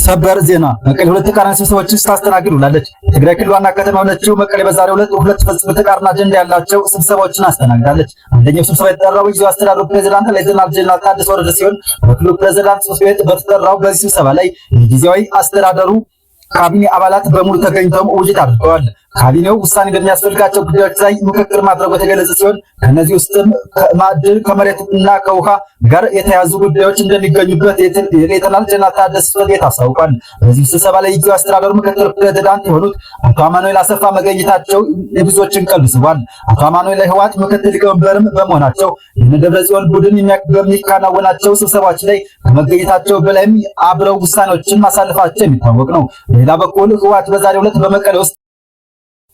ሰበር ዜና መቀሌ ሁለት ተቃራኒ ስብሰባዎችን ስታስተናግድ ውላለች። የትግራይ ክልል ዋና ከተማ የሆነችው መቀሌ በዛሬው ዕለት ሁለት ፍጹም ተቃራኒ አጀንዳ ያላቸው ስብሰባዎችን አስተናግዳለች። አንደኛው ስብሰባ የተጠራው የጊዜያዊ አስተዳደሩ ፕሬዝዳንት ሌተናል ጄኔራል ታደሰ ወረደ ሲሆን በክልሉ ፕሬዝዳንት ጽሕፈት ቤት በተጠራው በዚህ ስብሰባ ላይ የጊዜያዊ አስተዳደሩ ካቢኔ አባላት በሙሉ ተገኝተው ውይይት አድርገዋል። ካቢኔው ውሳኔ በሚያስፈልጋቸው ጉዳዮች ላይ ምክክር ማድረጉ የተገለጸ ሲሆን ከነዚህ ውስጥም ከማዕድን ከመሬትና ከውሃ ጋር የተያዙ ጉዳዮች እንደሚገኙበት የሌተናል ጄኔራል ታደሰ ጽሕፈት ቤት አስታውቋል። በዚህ ስብሰባ ላይ የጊዜያዊ አስተዳደሩ ምክትል ፕሬዝዳንት የሆኑት አቶ አማኑኤል አሰፋ መገኘታቸው የብዙዎችን ቀልብ ስቧል። አቶ አማኑኤል የህወሓት ምክትል ሊቀመንበርም በመሆናቸው የደብረጽዮን ቡድን በሚከናወናቸው ስብሰባዎች ላይ ከመገኘታቸው በላይም አብረው ውሳኔዎችን ማሳለፋቸው የሚታወቅ ነው። በሌላ በኩል ህወሓት በዛሬው ዕለት በመቀሌ ውስጥ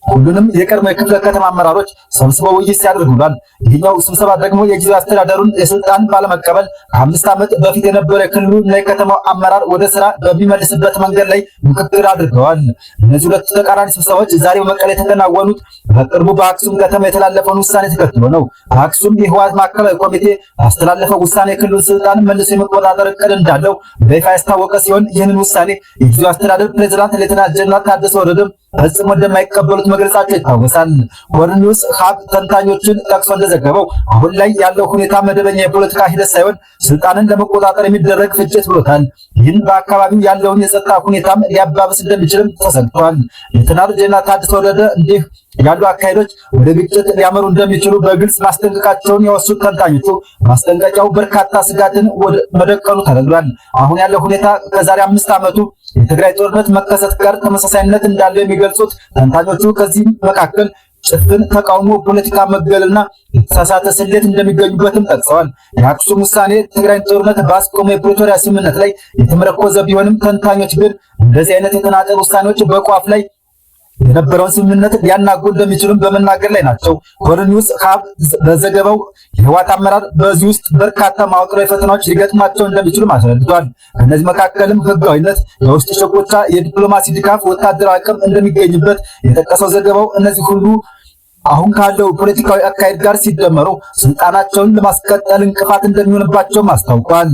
ሁሉንም የቀድሞ የክፍለ ከተማ አመራሮች ሰብስበው ውይይት ሲያደርጉ ውሏል። ይህኛው ስብሰባ ደግሞ የጊዜያዊ አስተዳደሩን የስልጣን ባለመቀበል ከ5 ዓመት በፊት የነበረ የክልሉ እና የከተማው አመራር ወደ ስራ በሚመልስበት መንገድ ላይ ምክክር አድርገዋል። እነዚህ ሁለት ተቃራኒ ስብሰባዎች ዛሬ በመቀሌ የተከናወኑት በቅርቡ በአክሱም ከተማ የተላለፈውን ውሳኔ ተከትሎ ነው። በአክሱም የህወሓት ማዕከላዊ ኮሚቴ ያስተላለፈው ውሳኔ የክልሉን ስልጣን መልሶ የመቆጣጠር እቅድ እንዳለው በይፋ ያስታወቀ ሲሆን ይህንን ውሳኔ የጊዜያዊ አስተዳደር ፕሬዝዳንት ሌተናል ጄኔራል ታደሰ ወረደ ፈጽሞ እንደማይቀበሉት መግለጻቸው ይታወሳል። ወርልድ ኒውስ ሀብ ተንታኞችን ጠቅሶ እንደዘገበው አሁን ላይ ያለው ሁኔታ መደበኛ የፖለቲካ ሂደት ሳይሆን ስልጣንን ለመቆጣጠር የሚደረግ ፍጭት ብሎታል። ይህን በአካባቢው ያለውን የጸጥታ ሁኔታም ሊያባብስ እንደሚችልም ተሰግቷል። ሌተናል ጄኔራል ታደሰ ወረደ እንዲህ ያሉ አካሄዶች ወደ ግጭት ሊያመሩ እንደሚችሉ በግልጽ ማስጠንቀቃቸውን ያወሱት ተንታኞቹ ማስጠንቀቂያው በርካታ ስጋትን መደቀኑ ተነግሯል። አሁን ያለው ሁኔታ ከዛሬ 5 ዓመቱ የትግራይ ጦርነት መከሰት ጋር ተመሳሳይነት እንዳለው የሚገልጹት ተንታኞቹ ከዚህ መካከል ጭፍን ተቃውሞ፣ ፖለቲካ መገለልና የተሳሳተ ስሌት እንደሚገኙበትም ጠቅሰዋል። የአክሱም ውሳኔ ትግራይ ጦርነት ባስቆመ የፕሪቶሪያ ስምምነት ላይ የተመረኮዘ ቢሆንም ተንታኞች ግን እንደዚህ አይነት የተናጠል ውሳኔዎች በቋፍ ላይ የነበረውን ስምምነት ሊያናጉ እንደሚችሉም በመናገር ላይ ናቸው። ወርልድ ኒውስ ሀብ በዘገባው የህወሓት አመራር በዚህ ውስጥ በርካታ መዋቅራዊ ፈተናዎች ሊገጥሟቸው እንደሚችሉ አስረድቷል። ከእነዚህ መካከልም ህጋዊነት፣ የውስጥ ሸቆቻ፣ የዲፕሎማሲ ድጋፍ፣ ወታደራዊ አቅም እንደሚገኝበት የጠቀሰው ዘገባው እነዚህ ሁሉ አሁን ካለው ፖለቲካዊ አካሄድ ጋር ሲደመሩ ስልጣናቸውን ለማስቀጠል እንቅፋት እንደሚሆንባቸውም አስታውቋል።